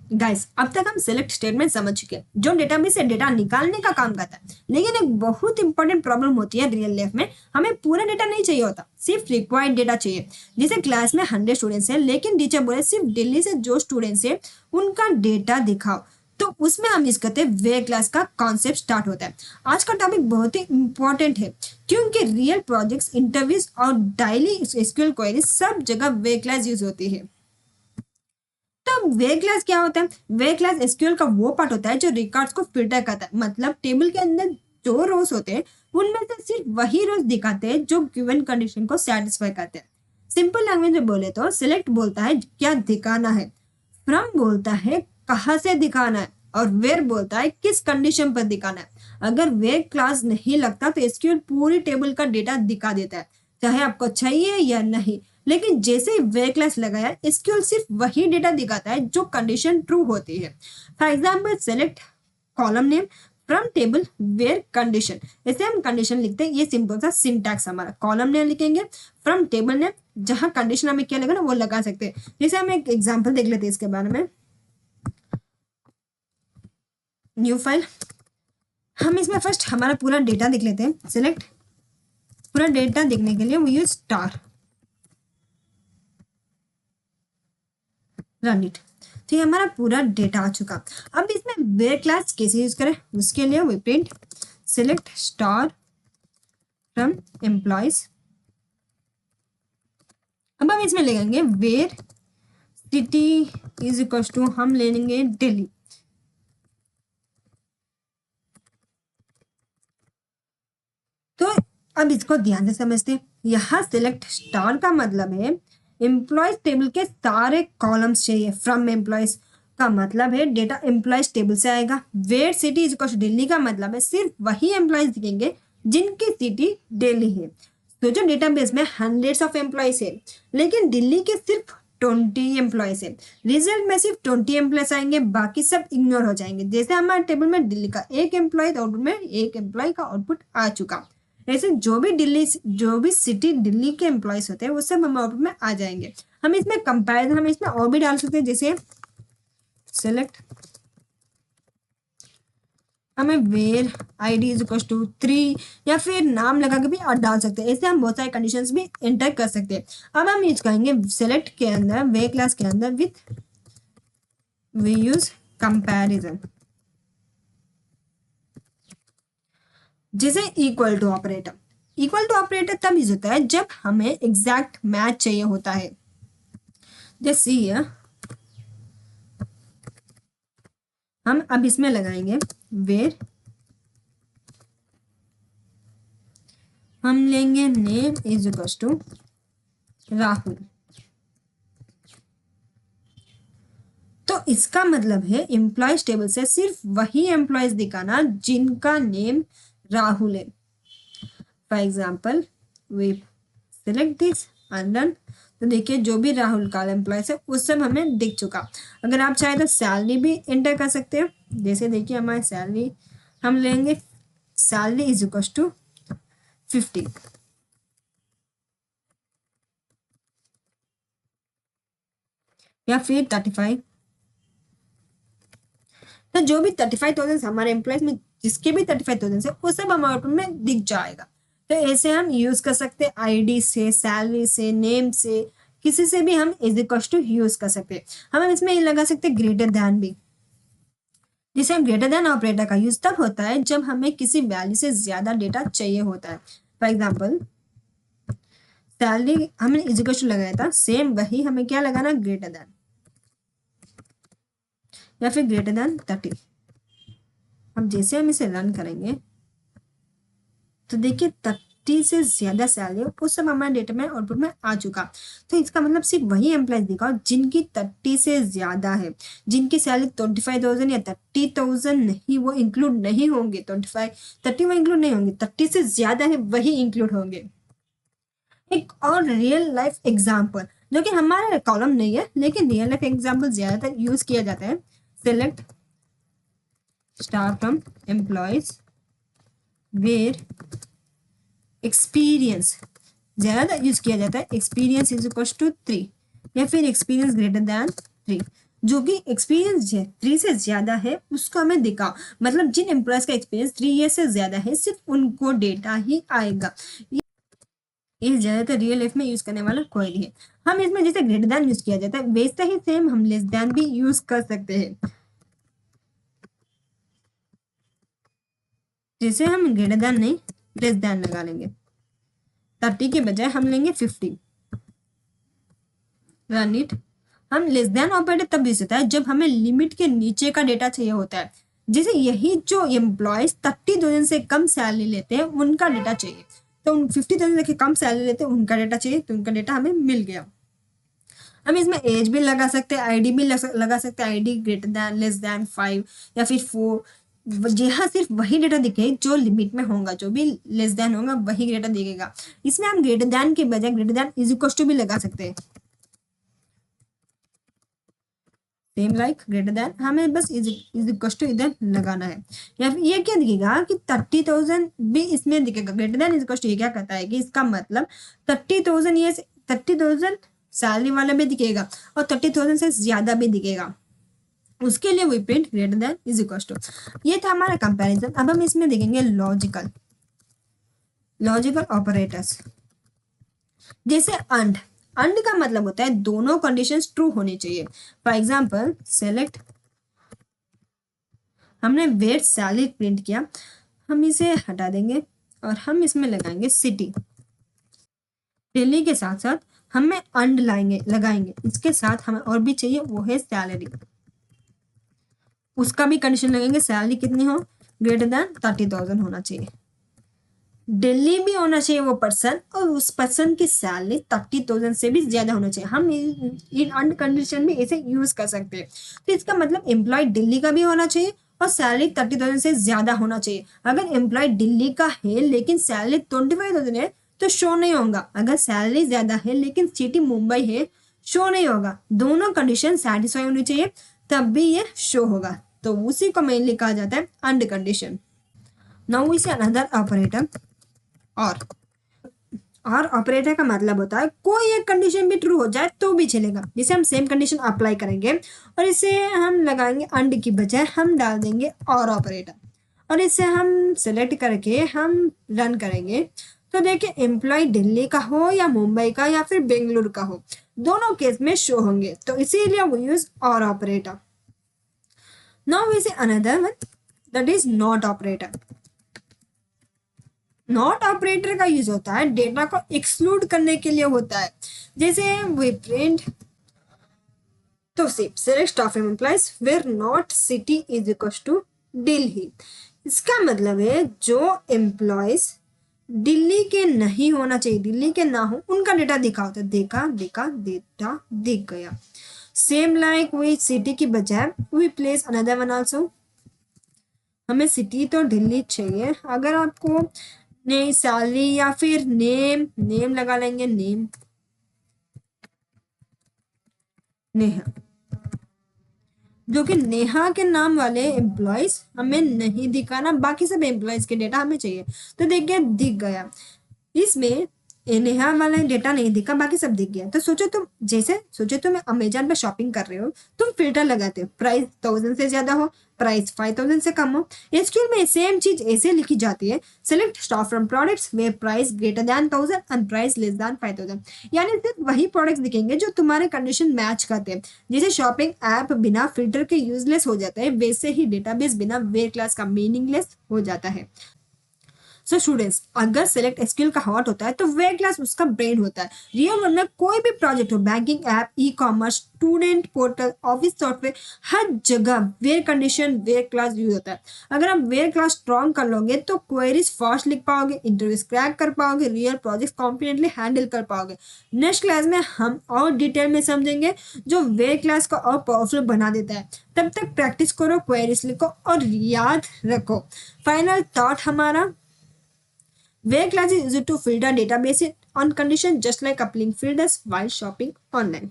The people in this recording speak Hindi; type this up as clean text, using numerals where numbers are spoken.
गाइस, अब तक हम सिलेक्ट स्टेटमेंट समझ चुके हैं जो डेटाबेस से डेटा निकालने का काम करता है। लेकिन एक बहुत इंपॉर्टेंट प्रॉब्लम होती है रियल लाइफ में, हमें पूरा डेटा नहीं चाहिए होता, सिर्फ रिक्वायर्ड डेटा चाहिए। जैसे क्लास में 100 स्टूडेंट्स हैं, लेकिन टीचर बोले सिर्फ दिल्ली से जो स्टूडेंट्स हैं उनका डेटा दिखाओ, तो उसमें हम यूज करते हैं वे क्लास का कॉन्सेप्ट स्टार्ट होता है। आज का टॉपिक बहुत ही इंपॉर्टेंट है क्योंकि रियल प्रोजेक्ट्स, इंटरव्यूज और डेली एसक्यूएल क्वेरीज सब जगह वे क्लास यूज होती है। तो वे क्लास क्या होता है? वे क्लास एसक्यूएल का वो पार्ट होता है जो रिकॉर्ड्स को फिल्टर करता है। मतलब टेबल के अंदर जो रोज होते हैं उनमें से सिर्फ वही रोज दिखाते हैं जो गिवन कंडीशन को सेटिस्फाई करते हैं। सिंपल लैंग्वेज में बोले तो सिलेक्ट बोलता है क्या दिखाना है, फ्रॉम बोलता है कहाँ से दिखाना है, और वेयर बोलता है किस कंडीशन पर दिखाना है। अगर वे क्लास नहीं लगता तो एसक्यूएल पूरी टेबल का डेटा दिखा देता है, चाहे आपको चाहिए या नहीं। लेकिन जैसे ही वे क्लास लगाया, एसक्यूएल सिर्फ वही डेटा दिखाता है जो कंडीशन ट्रू होती है। For example, select column name from table where condition, ऐसे हम कंडीशन लिखते हैं। ये सिंपल सा सिंटैक्स हमारा। कॉलम नेम लिखेंगे, फ्रॉम टेबल नेम, जहां कंडीशन हमें क्या लगा ना वो लगा सकते हैं। जैसे हम एक एग्जाम्पल देख लेते हैं इसके बारे में। न्यू फाइल, हम इसमें फर्स्ट हमारा पूरा डेटा देख लेते हैं। सिलेक्ट, पूरा डेटा देखने के लिए we use star, run it. तो ये हमारा पूरा डेटा आ चुका। अब इसमें वेयर क्लास कैसे यूज करें, उसके लिए we print select star from employees. अब हम इसमें लेंगे where city is equal to, हम ले लेंगे दिल्ली। तो अब इसको ध्यान से समझते हैं। यहाँ सिलेक्ट स्टार का मतलब है एम्प्लॉयज टेबल के सारे कॉलम्स चाहिए। फ्रॉम एम्प्लॉयज का मतलब है डेटा एम्प्लॉयज टेबल से आएगा। Where city is equal to Delhi का मतलब है सिर्फ वही एम्प्लॉयज दिखेंगे जिनकी सिटी दिल्ली है। तो जो डेटाबेस में हंड्रेड्स ऑफ एम्प्लॉयज है, लेकिन दिल्ली के सिर्फ 20 एम्प्लॉयज है। रिजल्ट में सिर्फ 20 एम्प्लॉयज आएंगे, बाकी सब इग्नोर हो जाएंगे। जैसे हमारे टेबल में दिल्ली का एक एम्प्लॉय आउटपुट में एक एम्प्लॉय का आउटपुट आ चुका, ऐसे जो भी सिटी दिल्ली के एम्प्लॉयज होते हैं वो सब हम आउटपुट में आ जाएंगे। हम इसमें कंपैरिजन हम इसमें और भी डाल सकते हैं। जैसे सेलेक्ट, हमें where ID is equal to 3 या फिर नाम लगा के भी डाल सकते हैं। ऐसे हम बहुत सारे कंडीशंस भी एंटर कर सकते हैं। अब हम यूज करेंगे सेलेक्ट के अंदर, वे क्लास के अंदर विथ वी यूज कंपैरिजन। जैसे equal to operator, equal to operator तब यूज होता है जब हमें एग्जैक्ट मैच चाहिए होता है। जैसे हम अब इसमें लगाएंगे वेर, हम लेंगे name is equal to Rahul. तो इसका मतलब है एम्प्लॉयज टेबल से सिर्फ वही एम्प्लॉयज दिखाना जिनका नेम राहुल है। For example we select this and done. तो देखिए जो भी राहुल का एम्प्लॉयज है उस सब हमें दिख चुका। अगर आप चाहे तो सैलरी भी एंटर कर सकते हैं। जैसे देखिए हमारी सैलरी, हम लेंगे सैलरी इज इक्वल टू 50 या फिर 35। तो जो भी 35,000 हमारे एम्प्लॉयज में जिसके भी 35,000 है वो सब हमारे आउटपुट में दिख जाएगा। तो ऐसे हम यूज कर सकते हैं आईडी से, सैलरी से, नेम से, किसी से भी हम इज इक्वल टू यूज कर सकते हैं। हम इसमें लगा सकते हैं ग्रेटर दैन भी। जिसे हम ग्रेटर दैन ऑपरेटर का यूज तब होता है जब हमें किसी वैल्यू से ज्यादा डेटा चाहिए होता है। फॉर एग्जाम्पल सैलरी हमने इज इक्वल टू लगाया था, सेम वही हमें क्या लगाना, ग्रेटर दैन या फिर ग्रेटर दैन 30। अब जैसे हम इसे रन करेंगे तो देखिए 30 से ज्यादा सैलरी वो सब हमारे डेटा में आउटपुट में आ चुका। तो इसका मतलब सिर्फ वही एम्प्लॉयज दिखाओ जिनकी 30 से ज्यादा है। जिनकी सैलरी 25,000 या 30,000 नहीं, वो इंक्लूड नहीं होंगे। 30 वो इंक्लूड नहीं होंगे, 30 से ज्यादा है वही इंक्लूड होंगे। एक और रियल लाइफ एग्जाम्पल जो कि हमारा कॉलम नहीं है लेकिन रियल लाइफ एग्जाम्पल ज्यादातर यूज किया जाता है। Select star from employees where experience, ज्यादा यूज किया जाता है। एक्सपीरियंस इज इक्वल टू 3 या फिर एक्सपीरियंस ग्रेटर दैन 3। जो कि एक्सपीरियंस है 3 से ज्यादा है उसको हमें दिखाओ, मतलब जिन एम्प्लॉयज का एक्सपीरियंस 3 ईयर से ज्यादा है सिर्फ उनको डेटा ही आएगा। ये ज्यादातर रियल लाइफ में यूज करने वाला क्वेरी है। हम इसमें जैसे ग्रेटर देन यूज किया जाता है वैसा ही सेम हम लेस देन भी यूज कर सकते हैं। जैसे हम ग्रेटर देन नहीं लेस देन लगा लेंगे, 30 के बजाय हम लेंगे 50। Run it. हम लेस देन ऑपरेटर तब यूज होता है जब हमें लिमिट के नीचे का डेटा चाहिए होता है। जैसे यही जो एम्प्लॉयज 30,000 से कम सैलरी लेते हैं उनका डेटा चाहिए, तो 50,000 से कम सैलरी लेते हैं उनका डेटा चाहिए, तो उनका डेटा हमें मिल गया। हम इसमें एज भी लगा सकते हैं, आईडी भी लगा सकते हैं, ID greater than less than 5 या फिर 4। यहाँ सिर्फ वही डेटा दिखे जो लिमिट में होगा, जो भी लेस देन होगा वही डेटा दिखेगा। इसमें हम ग्रेटर देन के बजाय greater than is equal to भी लगा सकते हैं, सेम लाइक ग्रेटर देन, हमें बस इज इक्वल टू इधर लगाना है। या फिर ये क्या दिखेगा कि 30,000 भी इसमें दिखेगा, greater than is equal to. ये क्या कहता है कि इसका मतलब 30,000 ये 30,000 सैलरी वाला भी दिखेगा और 30,000 से ज्यादा भी दिखेगा, उसके लिए we print greater than is equal to. ये था हमारा कंपैरिजन। अब हम इसमें देखेंगे लॉजिकल ऑपरेटर्स। जैसे अंड का मतलब होता है दोनों कंडीशंस ट्रू होनी चाहिए। फॉर एग्जांपल सेलेक्ट, हमने वेट सैलरी प्रिंट किया, हम इसे हटा देंगे और हम इसमें लगाएंगे सिटी। दिल्ली के साथ साथ हमें अंड लगाएंगे, इसके साथ हमें और भी चाहिए, वो है सैलरी। उसका भी कंडीशन लगेंगे, सैलरी कितनी हो, ग्रेटर देन 30,000 होना चाहिए। दिल्ली भी होना चाहिए वो पर्सन, और उस पर्सन की सैलरी 30,000 से भी ज्यादा होना चाहिए। हम इन अंड कंडीशन भी ऐसे यूज कर सकते हैं। तो इसका मतलब एम्प्लॉय दिल्ली का भी होना चाहिए और सैलरी 30,000 से ज्यादा होना चाहिए। अगर एम्प्लॉय दिल्ली का है लेकिन सैलरी 25,000 है तो शो नहीं होगा। अगर सैलरी ज्यादा है लेकिन सिटी मुंबई है, शो नहीं होगा। दोनों कंडीशन सेटिस्फाई होनी चाहिए तब भी ये शो होगा, तो उसी को मेनली कहा जाता है and condition. Now we see another operator और ऑपरेटर का मतलब होता है कोई एक कंडीशन भी ट्रू हो जाए तो भी चलेगा। जिसे हम सेम कंडीशन अप्लाई करेंगे और इसे हम लगाएंगे अंड की बजाय हम डाल देंगे और ऑपरेटर, और इसे हम सेलेक्ट करके हम रन करेंगे। तो देखिए एम्प्लॉय दिल्ली का हो या मुंबई का या फिर बेंगलुरु का हो, दोनों केस में शो होंगे, तो इसीलिए वो यूज और operator. Now we see another one, that is not operator. Not operator का यूज होता है डेटा को एक्सक्लूड करने के लिए होता है। जैसे वी प्रिंट, तो select staff employees where not city is equal to Delhi. इसका मतलब है जो एम्प्लॉइज दिल्ली के नहीं होना चाहिए, दिल्ली के ना हो, उनका डेटा दिखा होता है। देखा डेटा दिख गया। सेम लाइक वी सिटी की बजाय we place another one also. हमें सिटी तो दिल्ली चाहिए, अगर आपको नहीं सैलरी या फिर नेम लगा लेंगे, नेहा, जो कि नेहा के नाम वाले एम्प्लॉयज हमें नहीं दिखाना, बाकी सब एम्प्लॉयज के डेटा हमें चाहिए। तो देखिए दिख गया, इसमें नेहा वाला डेटा नहीं दिखा, बाकी सब दिख गया। तो सोचो तुम अमेजन पे शॉपिंग कर रहे हो, तुम फिल्टर लगाते हो, प्राइस 1000 से ज्यादा हो, प्राइस 5000 से कम हो। एसक्यूएल में सेम चीज ऐसे लिखी जाती है, select staff from products where price greater than 1000 and price less than 5000। यानी सिर्फ वही प्रोडक्ट्स दिखेंगे जो तुम्हारे कंडीशन मैच करते हैं। जैसे शॉपिंग ऐप बिना फिल्टर के यूजलेस हो जाता है, वैसे ही डेटाबेस बिना वेयर क्लास का मीनिंगलेस हो जाता है। सो स्टूडेंट्स, अगर सेलेक्ट एसक्यूएल का हॉट होता है तो वेयर क्लास उसका ब्रेन होता है। रियल वर्ल्ड में कोई भी प्रोजेक्ट हो, banking app, e commerce, student portal, office software, हर जगह where condition where class use होता है। अगर आप वेयर क्लास स्ट्रॉन्ग कर लोगे तो क्वेरीज फास्ट लिख पाओगे, इंटरव्यूज क्रैक कर पाओगे, रियल प्रोजेक्ट कॉन्फिडेंटली हैंडल कर पाओगे। नेक्स्ट क्लास में हम और डिटेल में समझेंगे जो वेयर क्लास को और पावरफुल बना देता है। तब तक प्रैक्टिस करो, क्वेरीज लिखो और याद रखो। फाइनल थॉट हमारा, where class is used to filter database on condition just like uploading filters while shopping online.